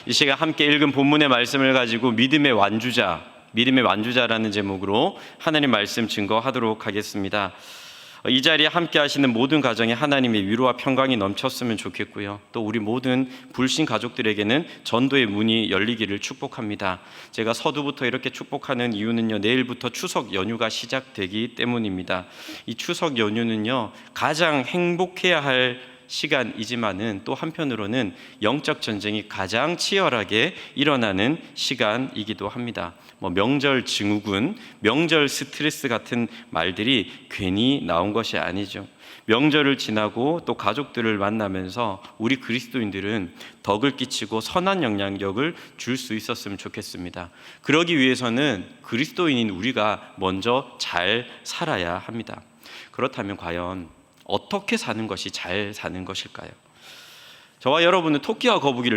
이 시간 함께 읽은 본문의 말씀을 가지고 믿음의 완주자라는 제목으로 하나님 말씀 증거하도록 하겠습니다. 이 자리에 함께 하시는 모든 가정에 하나님의 위로와 평강이 넘쳤으면 좋겠고요. 또 우리 모든 불신 가족들에게는 전도의 문이 열리기를 축복합니다. 제가 서두부터 이렇게 축복하는 이유는요, 내일부터 추석 연휴가 시작되기 때문입니다. 이 추석 연휴는요, 가장 행복해야 할 시간이지만은 또 한편으로는 영적 전쟁이 가장 치열하게 일어나는 시간이기도 합니다. 명절 증후군, 명절 스트레스 같은 말들이 괜히 나온 것이 아니죠. 명절을 지나고 또 가족들을 만나면서 우리 그리스도인들은 덕을 끼치고 선한 영향력을 줄 수 있었으면 좋겠습니다. 그러기 위해서는 그리스도인인 우리가 먼저 잘 살아야 합니다. 그렇다면 과연 어떻게 사는 것이 잘 사는 것일까요? 저와 여러분은 토끼와 거북이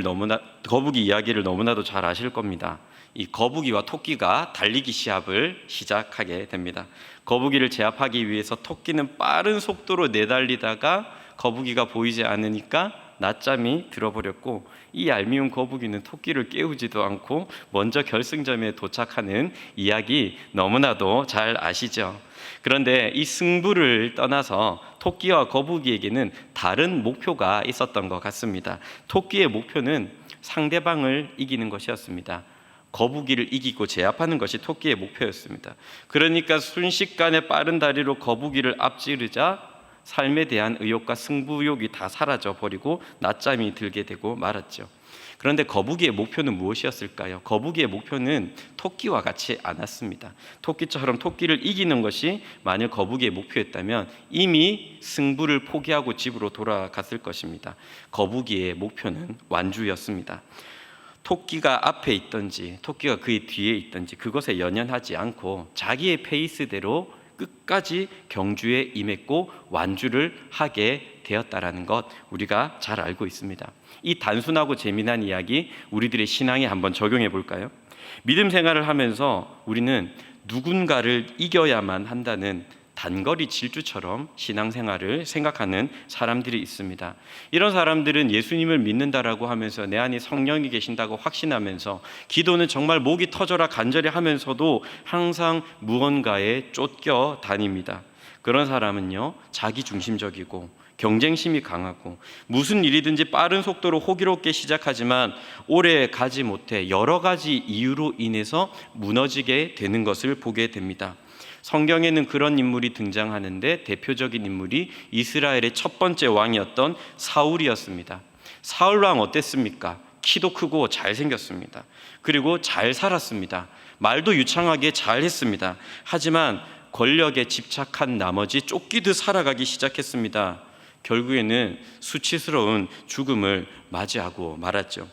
이야기를 너무나도 잘 아실 겁니다. 이 거북이와 토끼가 달리기 시합을 시작하게 됩니다. 거북이를 제압하기 위해서 토끼는 빠른 속도로 내달리다가 거북이가 보이지 않으니까 낮잠이 들어버렸고, 이 얄미운 거북이는 토끼를 깨우지도 않고 먼저 결승점에 도착하는 이야기 너무나도 잘 아시죠? 그런데 이 승부를 떠나서 토끼와 거북이에게는 다른 목표가 있었던 것 같습니다. 토끼의 목표는 상대방을 이기는 것이었습니다. 거북이를 이기고 제압하는 것이 토끼의 목표였습니다. 그러니까 순식간에 빠른 다리로 거북이를 앞지르자 삶에 대한 의욕과 승부욕이 다 사라져 버리고 낮잠이 들게 되고 말았죠. 그런데 거북이의 목표는 무엇이었을까요? 거북이의 목표는 토끼와 같지 않았습니다. 토끼처럼 토끼를 이기는 것이 만일 거북이의 목표였다면 이미 승부를 포기하고 집으로 돌아갔을 것입니다. 거북이의 목표는 완주였습니다. 토끼가 앞에 있든지 토끼가 그의 뒤에 있든지 그것에 연연하지 않고 자기의 페이스대로 끝까지 경주에 임했고 완주를 하게 되었다라는 것, 우리가 잘 알고 있습니다. 이 단순하고 재미난 이야기 우리들의 신앙에 한번 적용해 볼까요? 믿음 생활을 하면서 우리는 누군가를 이겨야만 한다는 단거리 질주처럼 신앙생활을 생각하는 사람들이 있습니다. 이런 사람들은 예수님을 믿는다라고 하면서 내 안에 성령이 계신다고 확신하면서 기도는 정말 목이 터져라 간절히 하면서도 항상 무언가에 쫓겨 다닙니다. 그런 사람은요, 자기중심적이고 경쟁심이 강하고 무슨 일이든지 빠른 속도로 호기롭게 시작하지만 오래 가지 못해 여러 가지 이유로 인해서 무너지게 되는 것을 보게 됩니다. 성경에는 그런 인물이 등장하는데 대표적인 인물이 이스라엘의 첫 번째 왕이었던 사울이었습니다. 사울 왕 어땠습니까? 키도 크고 잘생겼습니다. 그리고 잘 살았습니다. 말도 유창하게 잘했습니다. 하지만 권력에 집착한 나머지 쫓기듯 살아가기 시작했습니다. 결국에는 수치스러운 죽음을 맞이하고 말았죠.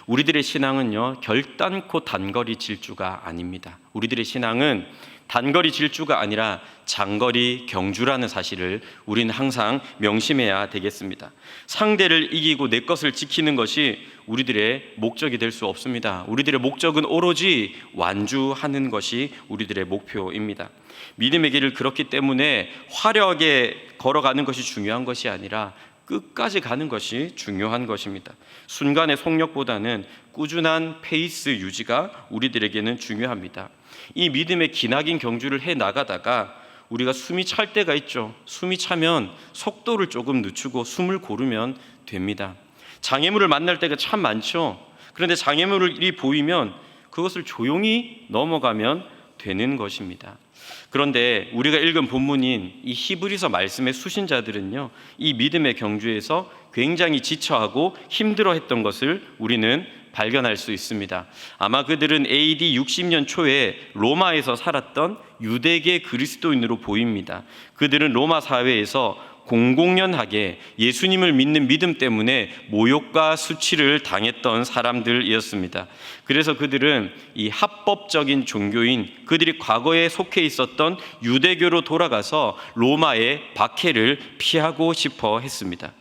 우리들의 신앙은요, 결단코 단거리 질주가 아닙니다. 우리들의 신앙은 단거리 질주가 아니라 장거리 경주라는 사실을 우리는 항상 명심해야 되겠습니다. 상대를 이기고 내 것을 지키는 것이 우리들의 목적이 될 수 없습니다. 우리들의 목적은 오로지 완주하는 것이 우리들의 목표입니다. 믿음의 길을 그렇기 때문에 화려하게 걸어가는 것이 중요한 것이 아니라 끝까지 가는 것이 중요한 것입니다. 순간의 속력보다는 꾸준한 페이스 유지가 우리들에게는 중요합니다. 이 믿음의 기나긴 경주를 해 나가다가 우리가 숨이 찰 때가 있죠. 숨이 차면 속도를 조금 늦추고 숨을 고르면 됩니다. 장애물을 만날 때가 참 많죠. 그런데 장애물이 보이면 그것을 조용히 넘어가면 되는 것입니다. 그런데 우리가 읽은 본문인 이 히브리서 말씀의 수신자들은요, 이 믿음의 경주에서 굉장히 지쳐하고 힘들어했던 것을 우리는 발견할 수 있습니다. 아마 그들은 AD 60년 초에 로마에서 살았던 유대계 그리스도인으로 보입니다. 그들은 로마 사회에서 공공연하게 예수님을 믿는 믿음 때문에 모욕과 수치를 당했던 사람들이었습니다. 그래서 그들은 이 합법적인 종교인 그들이 과거에 속해 있었던 유대교로 돌아가서 로마의 박해를 피하고 싶어 했습니다.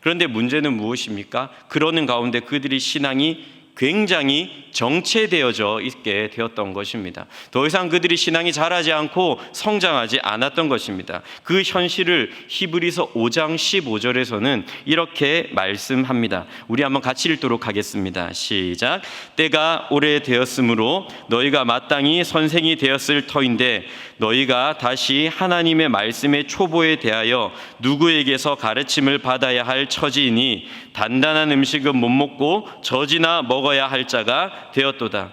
그런데 문제는 무엇입니까? 그러는 가운데 그들의 신앙이 굉장히 정체되어져 있게 되었던 것입니다. 더 이상 그들이 신앙이 자라지 않고 성장하지 않았던 것입니다. 그 현실을 히브리서 5장 15절에서는 이렇게 말씀합니다. 우리 한번 같이 읽도록 하겠습니다. 시작. 때가 오래되었으므로 너희가 마땅히 선생이 되었을 터인데 너희가 다시 하나님의 말씀의 초보에 대하여 누구에게서 가르침을 받아야 할 처지이니 단단한 음식은 못 먹고 젖이나 먹어야 할 자가 되었도다.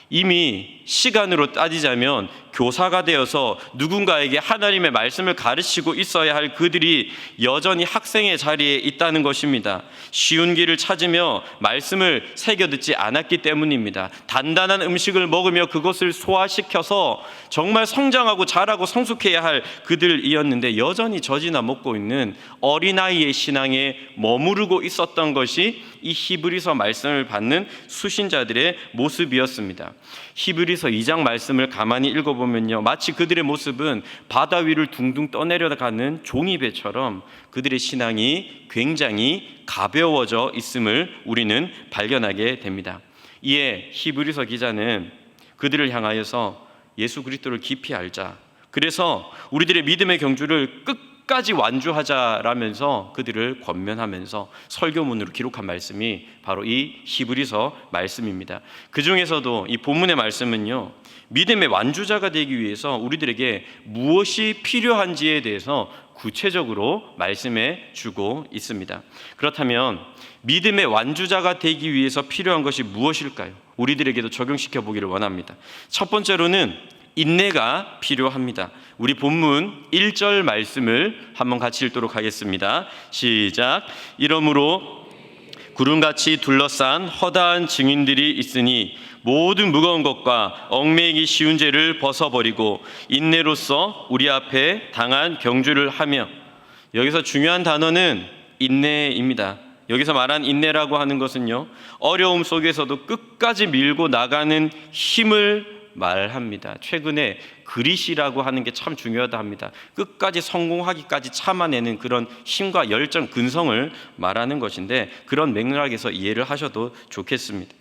이미 시간으로 따지자면 교사가 되어서 누군가에게 하나님의 말씀을 가르치고 있어야 할 그들이 여전히 학생의 자리에 있다는 것입니다. 쉬운 길을 찾으며 말씀을 새겨 듣지 않았기 때문입니다. 단단한 음식을 먹으며 그것을 소화시켜서 정말 성장하고 자라고 성숙해야 할 그들이었는데 여전히 젖이나 먹고 있는 어린아이의 신앙에 머무르고 있었던 것이 이 히브리서 말씀을 받는 수신자들의 모습이었습니다. 히브리서 2장 말씀을 가만히 읽어보면요, 마치 그들의 모습은 바다 위를 둥둥 떠내려가는 종이배처럼 그들의 신앙이 굉장히 가벼워져 있음을 우리는 발견하게 됩니다. 이에 히브리서 기자는 그들을 향하여서 예수 그리스도를 깊이 알자, 그래서 우리들의 믿음의 경주를 끝까지 완주하자라면서 그들을 권면하면서 설교문으로 기록한 말씀이 바로 이 히브리서 말씀입니다. 그 중에서도 이 본문의 말씀은요, 믿음의 완주자가 되기 위해서 우리들에게 무엇이 필요한지에 대해서 구체적으로 말씀해 주고 있습니다. 그렇다면 믿음의 완주자가 되기 위해서 필요한 것이 무엇일까요? 우리들에게도 적용시켜 보기를 원합니다. 첫 번째로는 인내가 필요합니다. 우리 본문 1절 말씀을 한번 같이 읽도록 하겠습니다. 시작. 이러므로 구름같이 둘러싼 허다한 증인들이 있으니 모든 무거운 것과 얽매이기 쉬운 죄를 벗어버리고 인내로써 우리 앞에 당한 경주를 하며. 여기서 중요한 단어는 인내입니다. 여기서 말한 인내라고 하는 것은요, 어려움 속에서도 끝까지 밀고 나가는 힘을 말합니다. 최근에 그릿이라고 하는 게 참 중요하다 합니다. 끝까지 성공하기까지 참아내는 그런 힘과 열정, 근성을 말하는 것인데, 그런 맥락에서 이해를 하셔도 좋겠습니다.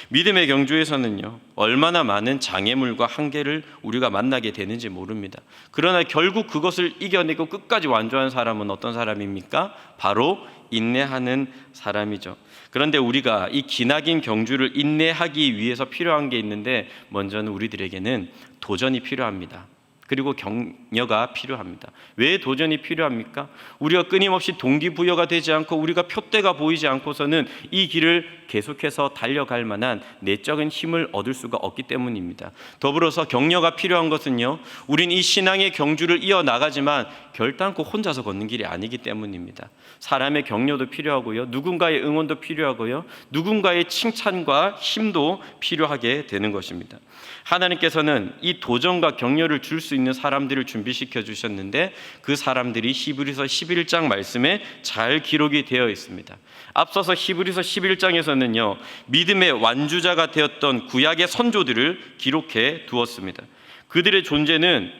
믿음의 경주에서는요, 얼마나 많은 장애물과 한계를 우리가 만나게 되는지 모릅니다. 그러나 결국 그것을 이겨내고 끝까지 완주한 사람은 어떤 사람입니까? 바로 인내하는 사람이죠. 그런데 우리가 이 기나긴 경주를 인내하기 위해서 필요한 게 있는데, 먼저는 우리들에게는 도전이 필요합니다. 그리고 격려가 필요합니다. 왜 도전이 필요합니까? 우리가 끊임없이 동기부여가 되지 않고 우리가 표대가 보이지 않고서는 이 길을 계속해서 달려갈 만한 내적인 힘을 얻을 수가 없기 때문입니다. 더불어서 격려가 필요한 것은요, 우린 이 신앙의 경주를 이어나가지만 결단코 혼자서 걷는 길이 아니기 때문입니다. 사람의 격려도 필요하고요, 누군가의 응원도 필요하고요, 누군가의 칭찬과 힘도 필요하게 되는 것입니다. 하나님께서는 이 도전과 격려를 줄 수 있는 사람들을 준비시켜 주셨는데, 그 사람들이 히브리서 11장 말씀에 잘 기록이 되어 있습니다. 앞서서 히브리서 11장에서는요, 믿음의 완주자가 되었던 구약의 선조들을 기록해 두었습니다. 그들의 존재는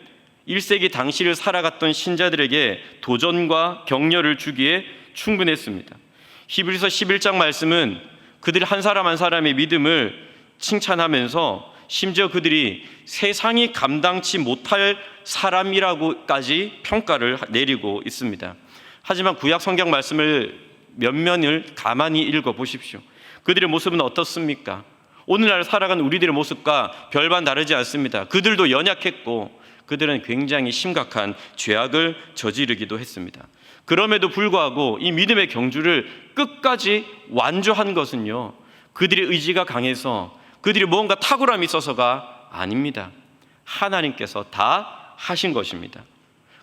1세기 당시를 살아갔던 신자들에게 도전과 격려를 주기에 충분했습니다. 히브리서 11장 말씀은 그들 한 사람 한 사람의 믿음을 칭찬하면서 심지어 그들이 세상이 감당치 못할 사람이라고까지 평가를 내리고 있습니다. 하지만 구약 성경 말씀을 몇 면을 가만히 읽어보십시오. 그들의 모습은 어떻습니까? 오늘날 살아가는 우리들의 모습과 별반 다르지 않습니다. 그들도 연약했고 그들은 굉장히 심각한 죄악을 저지르기도 했습니다. 그럼에도 불구하고 이 믿음의 경주를 끝까지 완주한 것은요, 그들의 의지가 강해서 그들이 뭔가 탁월함이 있어서가 아닙니다. 하나님께서 다 하신 것입니다.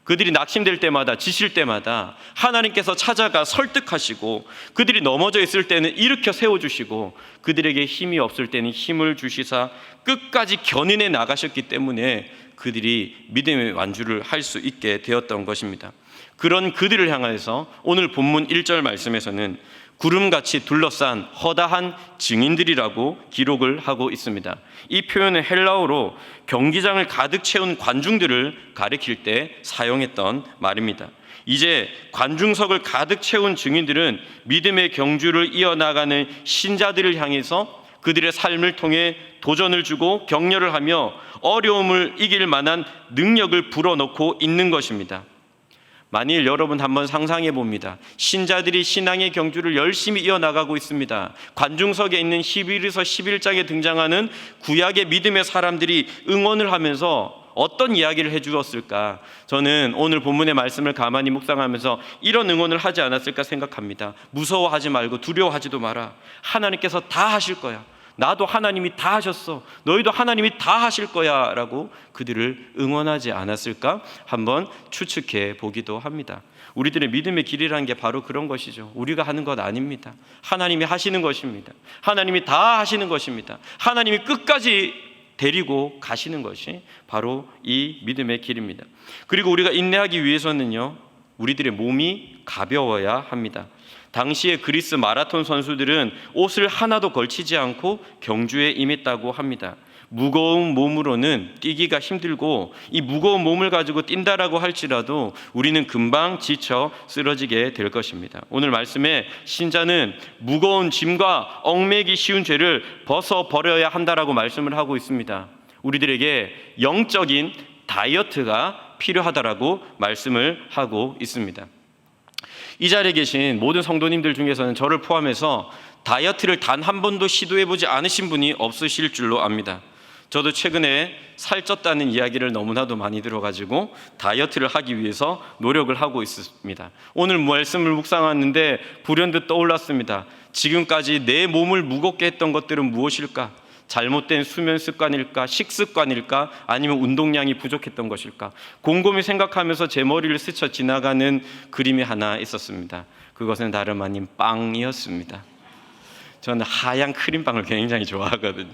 그들이 낙심될 때마다, 지칠 때마다 하나님께서 찾아가 설득하시고, 그들이 넘어져 있을 때는 일으켜 세워주시고, 그들에게 힘이 없을 때는 힘을 주시사 끝까지 견인해 나가셨기 때문에 그들이 믿음의 완주를 할 수 있게 되었던 것입니다. 그런 그들을 향해서 오늘 본문 1절 말씀에서는 구름같이 둘러싼 허다한 증인들이라고 기록을 하고 있습니다. 이 표현은 헬라어로 경기장을 가득 채운 관중들을 가리킬 때 사용했던 말입니다. 이제 관중석을 가득 채운 증인들은 믿음의 경주를 이어나가는 신자들을 향해서 그들의 삶을 통해 도전을 주고 격려를 하며 어려움을 이길 만한 능력을 불어넣고 있는 것입니다. 만일 여러분 한번 상상해 봅니다. 신자들이 신앙의 경주를 열심히 이어나가고 있습니다. 관중석에 있는 히브리서 11장에 등장하는 구약의 믿음의 사람들이 응원을 하면서 어떤 이야기를 해주었을까? 저는 오늘 본문의 말씀을 가만히 묵상하면서 이런 응원을 하지 않았을까 생각합니다. 무서워하지 말고 두려워하지도 마라. 하나님께서 다 하실 거야. 나도 하나님이 다 하셨어. 너희도 하나님이 다 하실 거야 라고 그들을 응원하지 않았을까? 한번 추측해 보기도 합니다. 우리들의 믿음의 길이라는 게 바로 그런 것이죠. 우리가 하는 것 아닙니다. 하나님이 하시는 것입니다. 하나님이 다 하시는 것입니다. 하나님이 끝까지 데리고 가시는 것이 바로 이 믿음의 길입니다. 그리고 우리가 인내하기 위해서는요, 우리들의 몸이 가벼워야 합니다. 당시의 그리스 마라톤 선수들은 옷을 하나도 걸치지 않고 경주에 임했다고 합니다. 무거운 몸으로는 뛰기가 힘들고 이 무거운 몸을 가지고 뛴다라고 할지라도 우리는 금방 지쳐 쓰러지게 될 것입니다. 오늘 말씀에 신자는 무거운 짐과 얽매기 쉬운 죄를 벗어버려야 한다라고 말씀을 하고 있습니다. 우리들에게 영적인 다이어트가 필요하다라고 말씀을 하고 있습니다. 이 자리에 계신 모든 성도님들 중에서는 저를 포함해서 다이어트를 단 한 번도 시도해보지 않으신 분이 없으실 줄로 압니다. 저도 최근에 살쪘다는 이야기를 너무나도 많이 들어가지고 다이어트를 하기 위해서 노력을 하고 있습니다. 오늘 말씀을 묵상하는데 불현듯 떠올랐습니다. 지금까지 내 몸을 무겁게 했던 것들은 무엇일까? 잘못된 수면 습관일까? 식습관일까? 아니면 운동량이 부족했던 것일까? 곰곰이 생각하면서 제 머리를 스쳐 지나가는 그림이 하나 있었습니다. 그것은 다름 아닌 빵이었습니다. 저는 하얀 크림빵을 굉장히 좋아하거든요.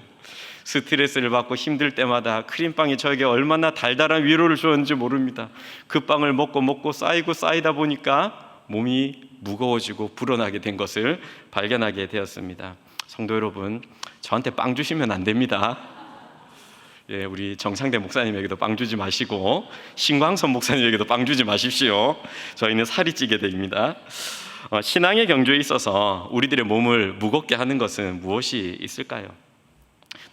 스트레스를 받고 힘들 때마다 크림빵이 저에게 얼마나 달달한 위로를 줬는지 모릅니다. 그 빵을 먹고 쌓이다 보니까 몸이 무거워지고 불어나게 된 것을 발견하게 되었습니다. 성도 여러분, 저한테 빵 주시면 안 됩니다. 예, 우리 정상대 목사님에게도 빵 주지 마시고 신광선 목사님에게도 빵 주지 마십시오. 저희는 살이 찌게 됩니다. 신앙의 경주에 있어서 우리들의 몸을 무겁게 하는 것은 무엇이 있을까요?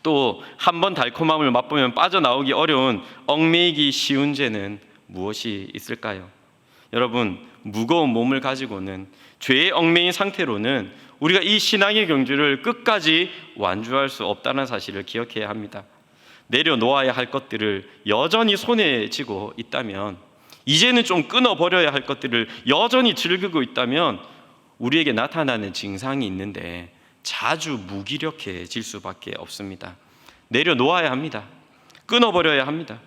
또 한 번 달콤함을 맛보면 빠져나오기 어려운 얽매이기 쉬운 죄는 무엇이 있을까요? 여러분, 무거운 몸을 가지고는 죄의 얽매인 상태로는 우리가 이 신앙의 경주를 끝까지 완주할 수 없다는 사실을 기억해야 합니다. 내려놓아야 할 것들을 여전히 손에 쥐고 있다면, 이제는 좀 끊어버려야 할 것들을 여전히 즐기고 있다면 우리에게 나타나는 증상이 있는데 자주 무기력해질 수밖에 없습니다. 내려놓아야 합니다. 끊어버려야 합니다.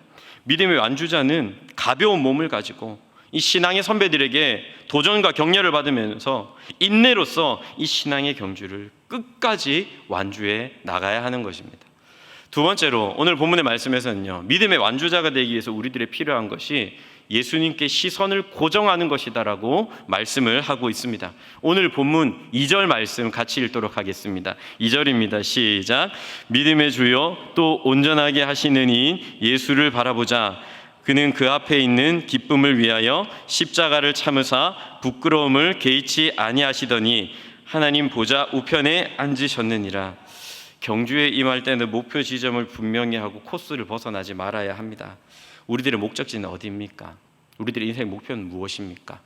믿음의 완주자는 가벼운 몸을 가지고 이 신앙의 선배들에게 도전과 격려를 받으면서 인내로서 이 신앙의 경주를 끝까지 완주해 나가야 하는 것입니다. 두 번째로 오늘 본문의 말씀에서는요, 믿음의 완주자가 되기 위해서 우리들의 필요한 것이 예수님께 시선을 고정하는 것이다라고 말씀을 하고 있습니다. 오늘 본문 2절 말씀 같이 읽도록 하겠습니다. 2절입니다. 시작. 믿음의 주요 또 온전하게 하시는 이인 예수를 바라보자. 그는 그 앞에 있는 기쁨을 위하여 십자가를 참으사 부끄러움을 개의치 아니하시더니 하나님 보좌 우편에 앉으셨느니라. 경주에 임할 때는 목표 지점을 분명히 하고 코스를 벗어나지 말아야 합니다. 우리들의 목적지는 어디입니까? 우리들의 인생 목표는 무엇입니까?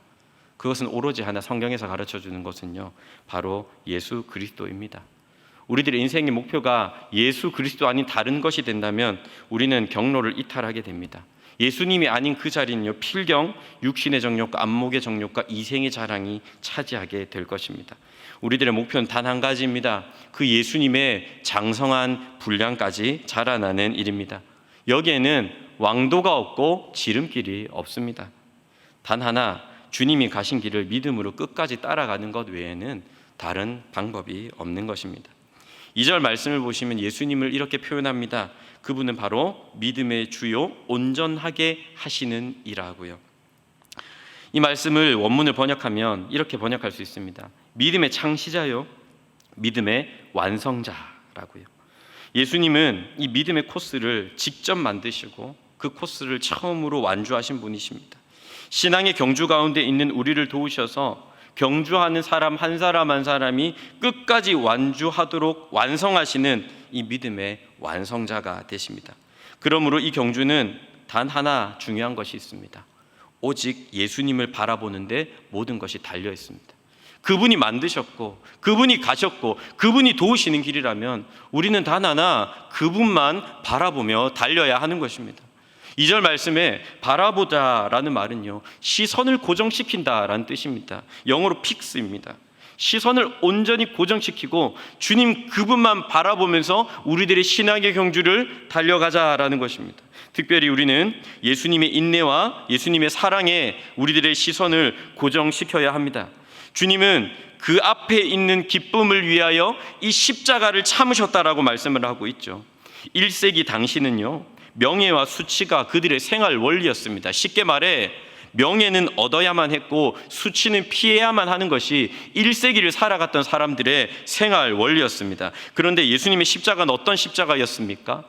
그것은 오로지 하나, 성경에서 가르쳐주는 것은요, 바로 예수 그리스도입니다. 우리들의 인생의 목표가 예수 그리스도 아닌 다른 것이 된다면 우리는 경로를 이탈하게 됩니다. 예수님이 아닌 그 자리는요, 필경, 육신의 정욕과 안목의 정욕과 이생의 자랑이 차지하게 될 것입니다. 우리들의 목표는 단 한 가지입니다. 그 예수님의 장성한 분량까지 자라나는 일입니다. 여기에는 왕도가 없고 지름길이 없습니다. 단 하나, 주님이 가신 길을 믿음으로 끝까지 따라가는 것 외에는 다른 방법이 없는 것입니다. 2절 말씀을 보시면 예수님을 이렇게 표현합니다. 그분은 바로 믿음의 주요 온전하게 하시는 이라고요. 이 말씀을 원문을 번역하면 이렇게 번역할 수 있습니다. 믿음의 창시자요, 믿음의 완성자라고요. 예수님은 이 믿음의 코스를 직접 만드시고 그 코스를 처음으로 완주하신 분이십니다. 신앙의 경주 가운데 있는 우리를 도우셔서 경주하는 사람 한 사람 한 사람이 끝까지 완주하도록 완성하시는 이 믿음의 완성자가 되십니다. 그러므로 이 경주는 단 하나 중요한 것이 있습니다. 오직 예수님을 바라보는데 모든 것이 달려 있습니다. 그분이 만드셨고 그분이 가셨고 그분이 도우시는 길이라면 우리는 단 하나 그분만 바라보며 달려야 하는 것입니다. 2절 말씀에 바라보다라는 말은요, 시선을 고정시킨다라는 뜻입니다. 영어로 픽스입니다. 시선을 온전히 고정시키고 주님 그분만 바라보면서 우리들의 신앙의 경주를 달려가자라는 것입니다. 특별히 우리는 예수님의 인내와 예수님의 사랑에 우리들의 시선을 고정시켜야 합니다. 주님은 그 앞에 있는 기쁨을 위하여 이 십자가를 참으셨다라고 말씀을 하고 있죠. 1세기 당시는요, 명예와 수치가 그들의 생활 원리였습니다. 쉽게 말해 명예는 얻어야만 했고 수치는 피해야만 하는 것이 1세기를 살아갔던 사람들의 생활 원리였습니다. 그런데 예수님의 십자가는 어떤 십자가였습니까?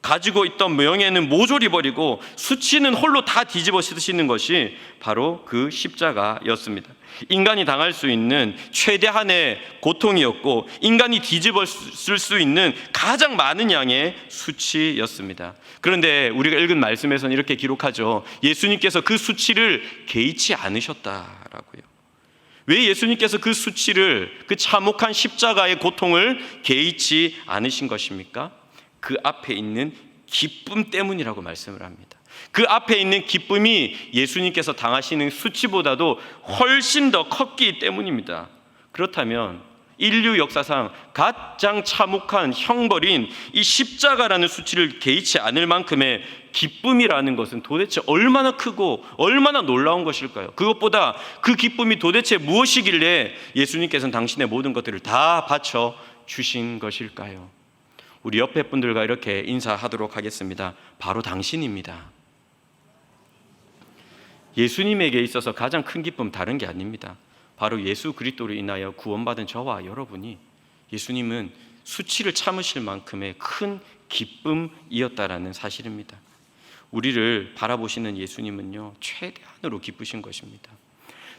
가지고 있던 명예는 모조리 버리고 수치는 홀로 다 뒤집어 쓰시는 것이 바로 그 십자가였습니다. 인간이 당할 수 있는 최대한의 고통이었고 인간이 뒤집어 쓸 수 있는 가장 많은 양의 수치였습니다. 그런데 우리가 읽은 말씀에서는 이렇게 기록하죠. 예수님께서 그 수치를 개의치 않으셨다라고요. 왜 예수님께서 그 수치를, 그 참혹한 십자가의 고통을 개의치 않으신 것입니까? 그 앞에 있는 기쁨 때문이라고 말씀을 합니다. 그 앞에 있는 기쁨이 예수님께서 당하시는 수치보다도 훨씬 더 컸기 때문입니다. 그렇다면 인류 역사상 가장 참혹한 형벌인 이 십자가라는 수치를 개의치 않을 만큼의 기쁨이라는 것은 도대체 얼마나 크고 얼마나 놀라운 것일까요? 그것보다 그 기쁨이 도대체 무엇이길래 예수님께서는 당신의 모든 것들을 다 바쳐 주신 것일까요? 우리 옆에 분들과 이렇게 인사하도록 하겠습니다. 바로 당신입니다. 예수님에게 있어서 가장 큰 기쁨 다른 게 아닙니다. 바로 예수 그리스도로 인하여 구원받은 저와 여러분이 예수님은 수치를 참으실 만큼의 큰 기쁨이었다라는 사실입니다. 우리를 바라보시는 예수님은요, 최대한으로 기쁘신 것입니다.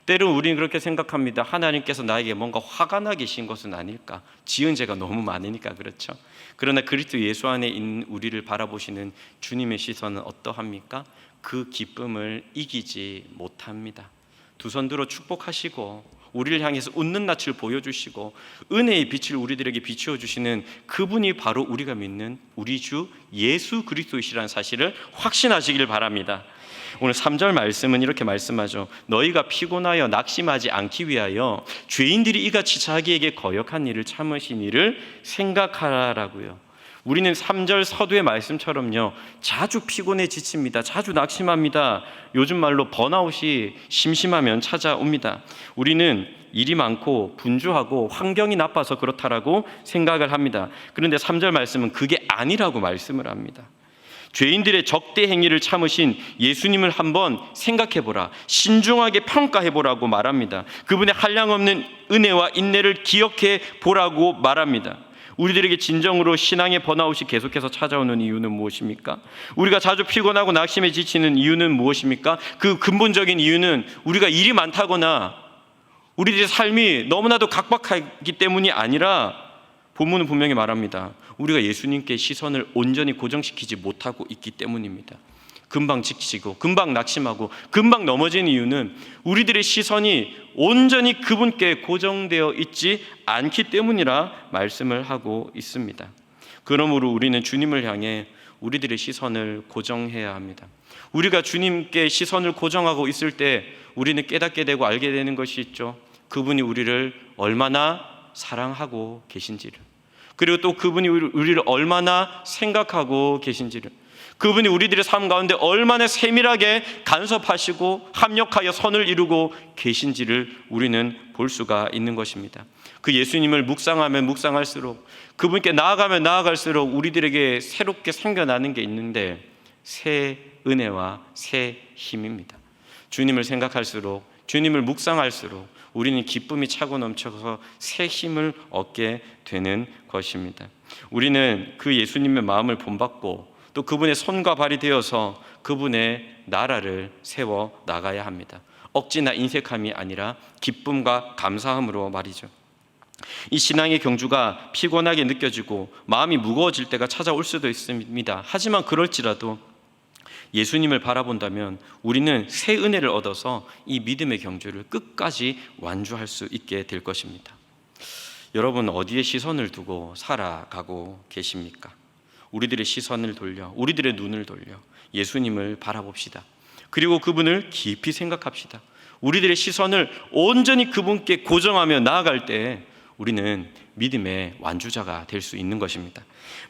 때론 우리는 그렇게 생각합니다. 하나님께서 나에게 뭔가 화가 나 계신 것은 아닐까? 지은 죄가 너무 많으니까 그렇죠. 그러나 그리스도 예수 안에 있는 우리를 바라보시는 주님의 시선은 어떠합니까? 그 기쁨을 이기지 못합니다. 두 손 들어 축복하시고 우리를 향해서 웃는 낯을 보여주시고 은혜의 빛을 우리들에게 비추어 주시는 그분이 바로 우리가 믿는 우리 주 예수 그리스도이시라는 사실을 확신하시길 바랍니다. 오늘 3절 말씀은 이렇게 말씀하죠. 너희가 피곤하여 낙심하지 않기 위하여 죄인들이 이같이 자기에게 거역한 일을 참으신 일을 생각하라고요. 우리는 3절 서두의 말씀처럼요, 자주 피곤해 지칩니다. 자주 낙심합니다. 요즘 말로 번아웃이 심심하면 찾아옵니다. 우리는 일이 많고 분주하고 환경이 나빠서 그렇다라고 생각을 합니다. 그런데 3절 말씀은 그게 아니라고 말씀을 합니다. 죄인들의 적대 행위를 참으신 예수님을 한번 생각해보라, 신중하게 평가해보라고 말합니다. 그분의 한량없는 은혜와 인내를 기억해 보라고 말합니다. 우리들에게 진정으로 신앙의 번아웃이 계속해서 찾아오는 이유는 무엇입니까? 우리가 자주 피곤하고 낙심에 지치는 이유는 무엇입니까? 그 근본적인 이유는 우리가 일이 많다거나 우리들의 삶이 너무나도 각박하기 때문이 아니라 본문은 분명히 말합니다. 우리가 예수님께 시선을 온전히 고정시키지 못하고 있기 때문입니다. 금방 지치고 금방 낙심하고 금방 넘어지는 이유는 우리들의 시선이 온전히 그분께 고정되어 있지 않기 때문이라 말씀을 하고 있습니다. 그러므로 우리는 주님을 향해 우리들의 시선을 고정해야 합니다. 우리가 주님께 시선을 고정하고 있을 때 우리는 깨닫게 되고 알게 되는 것이 있죠. 그분이 우리를 얼마나 사랑하고 계신지를, 그리고 또 그분이 우리를 얼마나 생각하고 계신지를, 그분이 우리들의 삶 가운데 얼마나 세밀하게 간섭하시고 합력하여 선을 이루고 계신지를 우리는 볼 수가 있는 것입니다. 그 예수님을 묵상하면 묵상할수록, 그분께 나아가면 나아갈수록 우리들에게 새롭게 생겨나는 게 있는데 새 은혜와 새 힘입니다. 주님을 생각할수록, 주님을 묵상할수록 우리는 기쁨이 차고 넘쳐서 새 힘을 얻게 되는 것입니다. 우리는 그 예수님의 마음을 본받고 또 그분의 손과 발이 되어서 그분의 나라를 세워 나가야 합니다. 억지나 인색함이 아니라 기쁨과 감사함으로 말이죠. 이 신앙의 경주가 피곤하게 느껴지고 마음이 무거워질 때가 찾아올 수도 있습니다. 하지만 그럴지라도 예수님을 바라본다면 우리는 새 은혜를 얻어서 이 믿음의 경주를 끝까지 완주할 수 있게 될 것입니다. 여러분, 어디에 시선을 두고 살아가고 계십니까? 우리들의 시선을 돌려, 우리들의 눈을 돌려 예수님을 바라봅시다. 그리고 그분을 깊이 생각합시다. 우리들의 시선을 온전히 그분께 고정하며 나아갈 때 우리는 믿음의 완주자가 될 수 있는 것입니다.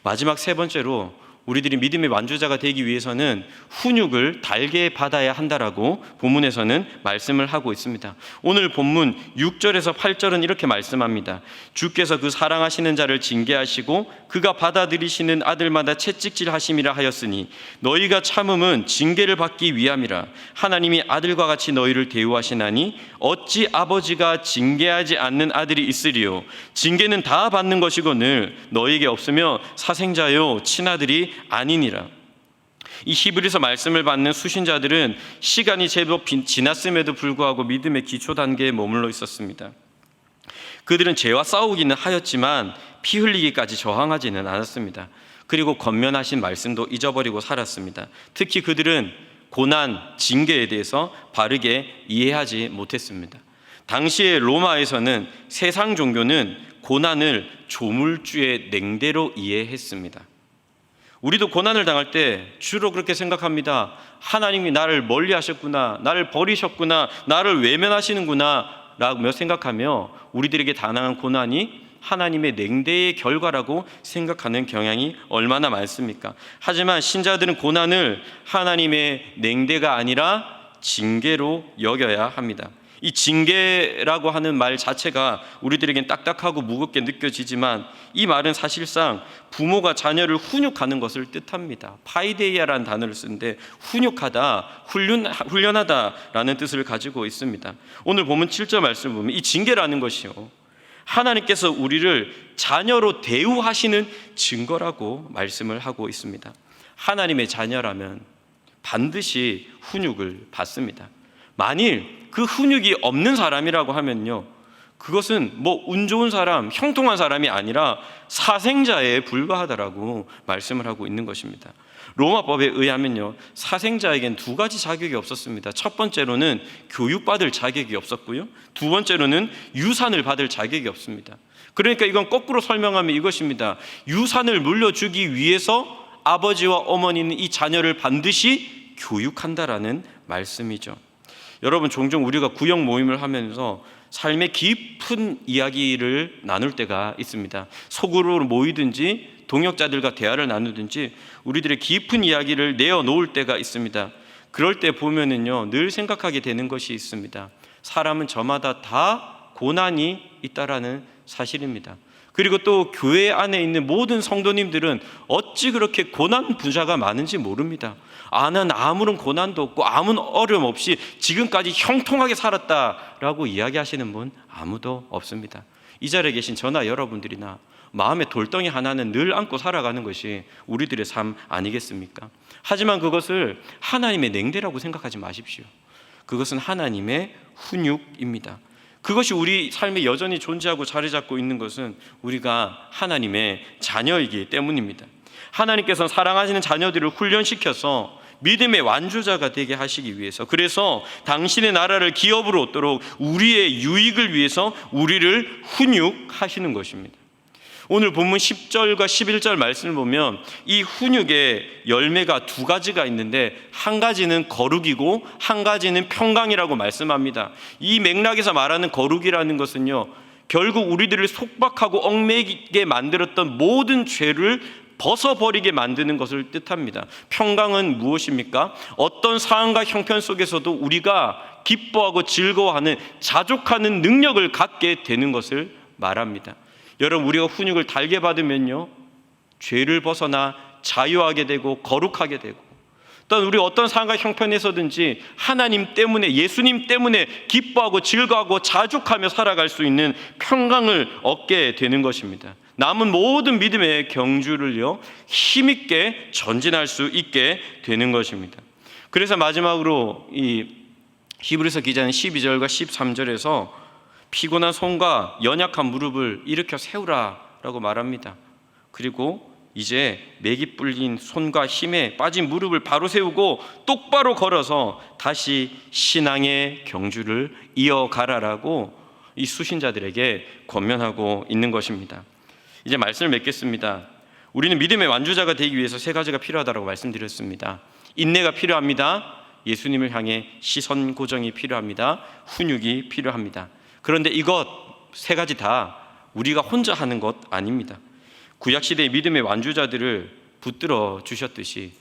마지막 세 번째로 우리들이 믿음의 완주자가 되기 위해서는 훈육을 달게 받아야 한다라고 본문에서는 말씀을 하고 있습니다. 오늘 본문 6절에서 8절은 이렇게 말씀합니다. 주께서 그 사랑하시는 자를 징계하시고 그가 받아들이시는 아들마다 채찍질하심이라 하였으니 너희가 참음은 징계를 받기 위함이라. 하나님이 아들과 같이 너희를 대우하시나니 어찌 아버지가 징계하지 않는 아들이 있으리요. 징계는 다 받는 것이거늘 너희에게 없으며 사생자요 친아들이 아니니라. 이 히브리서 말씀을 받는 수신자들은 시간이 제법 지났음에도 불구하고 믿음의 기초 단계에 머물러 있었습니다. 그들은 죄와 싸우기는 하였지만 피 흘리기까지 저항하지는 않았습니다. 그리고 권면하신 말씀도 잊어버리고 살았습니다. 특히 그들은 고난, 징계에 대해서 바르게 이해하지 못했습니다. 당시의 로마에서는 세상 종교는 고난을 조물주의 냉대로 이해했습니다. 우리도 고난을 당할 때 주로 그렇게 생각합니다. 하나님이 나를 멀리 하셨구나, 나를 버리셨구나, 나를 외면하시는구나 라고 생각하며 우리들에게 당한 고난이 하나님의 냉대의 결과라고 생각하는 경향이 얼마나 많습니까? 하지만 신자들은 고난을 하나님의 냉대가 아니라 징계로 여겨야 합니다. 이 징계라고 하는 말 자체가 우리들에겐 딱딱하고 무겁게 느껴지지만 이 말은 사실상 부모가 자녀를 훈육하는 것을 뜻합니다. 파이데이아라는 단어를 쓰는데 훈육하다, 훈련하다라는 뜻을 가지고 있습니다. 오늘 보면 7절 말씀을 보면 이 징계라는 것이요, 하나님께서 우리를 자녀로 대우하시는 증거라고 말씀을 하고 있습니다. 하나님의 자녀라면 반드시 훈육을 받습니다. 만일 그 훈육이 없는 사람이라고 하면요, 그것은 운 좋은 사람, 형통한 사람이 아니라 사생자에 불과하다라고 말씀을 하고 있는 것입니다. 로마법에 의하면요, 사생자에겐 두 가지 자격이 없었습니다. 첫 번째로는 교육받을 자격이 없었고요, 두 번째로는 유산을 받을 자격이 없습니다. 그러니까 이건 거꾸로 설명하면 이것입니다. 유산을 물려주기 위해서 아버지와 어머니는 이 자녀를 반드시 교육한다라는 말씀이죠. 여러분, 종종 우리가 구역 모임을 하면서 삶의 깊은 이야기를 나눌 때가 있습니다. 소그룹으로 모이든지 동역자들과 대화를 나누든지 우리들의 깊은 이야기를 내어놓을 때가 있습니다. 그럴 때 보면은요, 늘 생각하게 되는 것이 있습니다. 사람은 저마다 다 고난이 있다라는 사실입니다. 그리고 또 교회 안에 있는 모든 성도님들은 어찌 그렇게 고난 분자가 많은지 모릅니다. 난 아무런 고난도 없고 아무런 어려움 없이 지금까지 형통하게 살았다라고 이야기하시는 분 아무도 없습니다. 이 자리에 계신 저나 여러분들이나 마음의 돌덩이 하나는 늘 안고 살아가는 것이 우리들의 삶 아니겠습니까? 하지만 그것을 하나님의 냉대라고 생각하지 마십시오. 그것은 하나님의 훈육입니다. 그것이 우리 삶에 여전히 존재하고 자리 잡고 있는 것은 우리가 하나님의 자녀이기 때문입니다. 하나님께서는 사랑하시는 자녀들을 훈련시켜서 믿음의 완주자가 되게 하시기 위해서, 그래서 당신의 나라를 기업으로 얻도록 우리의 유익을 위해서 우리를 훈육하시는 것입니다. 오늘 본문 10절과 11절 말씀을 보면 이 훈육의 열매가 두 가지가 있는데 한 가지는 거룩이고 한 가지는 평강이라고 말씀합니다. 이 맥락에서 말하는 거룩이라는 것은요, 결국 우리들을 속박하고 얽매이게 만들었던 모든 죄를 벗어버리게 만드는 것을 뜻합니다. 평강은 무엇입니까? 어떤 상황과 형편 속에서도 우리가 기뻐하고 즐거워하는, 자족하는 능력을 갖게 되는 것을 말합니다. 여러분, 우리가 훈육을 달게 받으면요, 죄를 벗어나 자유하게 되고 거룩하게 되고, 또한 우리 어떤 상황과 형편에서든지 하나님 때문에, 예수님 때문에 기뻐하고 즐거워하고 자족하며 살아갈 수 있는 평강을 얻게 되는 것입니다. 남은 모든 믿음의 경주를요, 힘있게 전진할 수 있게 되는 것입니다. 그래서 마지막으로 이 히브리서 기자는 12절과 13절에서 피곤한 손과 연약한 무릎을 일으켜 세우라라고 말합니다. 그리고 이제 맥이 불린 손과 힘에 빠진 무릎을 바로 세우고 똑바로 걸어서 다시 신앙의 경주를 이어가라라고 이 수신자들에게 권면하고 있는 것입니다. 이제 말씀을 맺겠습니다. 우리는 믿음의 완주자가 되기 위해서 세 가지가 필요하다고 말씀드렸습니다. 인내가 필요합니다. 예수님을 향해 시선 고정이 필요합니다. 훈육이 필요합니다. 그런데 이것 세 가지 다 우리가 혼자 하는 것 아닙니다. 구약시대의 믿음의 완주자들을 붙들어 주셨듯이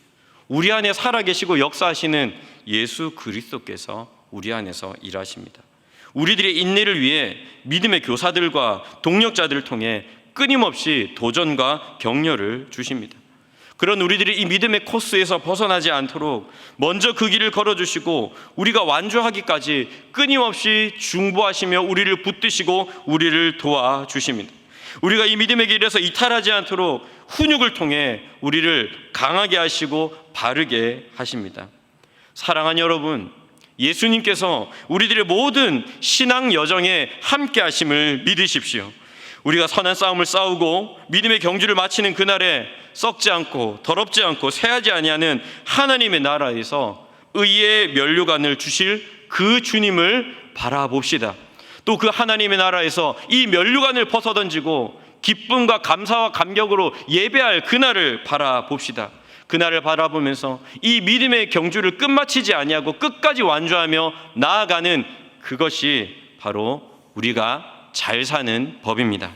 우리 안에 살아계시고 역사하시는 예수 그리스도께서 우리 안에서 일하십니다. 우리들의 인내를 위해 믿음의 교사들과 동력자들을 통해 끊임없이 도전과 격려를 주십니다. 그런 우리들이 이 믿음의 코스에서 벗어나지 않도록 먼저 그 길을 걸어주시고 우리가 완주하기까지 끊임없이 중보하시며 우리를 붙드시고 우리를 도와주십니다. 우리가 이 믿음의 길에서 이탈하지 않도록 훈육을 통해 우리를 강하게 하시고 바르게 하십니다. 사랑하는 여러분, 예수님께서 우리들의 모든 신앙 여정에 함께 하심을 믿으십시오. 우리가 선한 싸움을 싸우고 믿음의 경주를 마치는 그날에 썩지 않고 더럽지 않고 새하지 아니하는 하나님의 나라에서 의의 면류관을 주실 그 주님을 바라봅시다. 또 그 하나님의 나라에서 이 면류관을 벗어던지고 기쁨과 감사와 감격으로 예배할 그날을 바라봅시다. 그날을 바라보면서 이 믿음의 경주를 끝마치지 아니하고 끝까지 완주하며 나아가는 그것이 바로 우리가 잘 사는 법입니다.